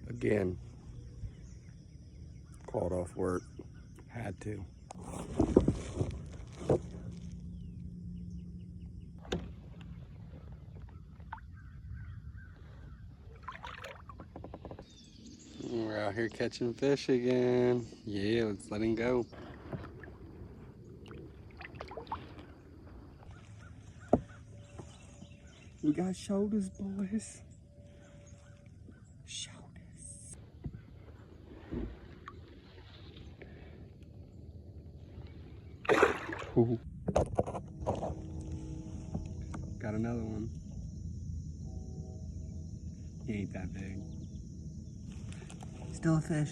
Again, called off work, had to. We're out here catching fish again. Yeah, let's let him go. We got shoulders, boys. Shoulders. Ooh. Got another one. He ain't that big. Still a fish.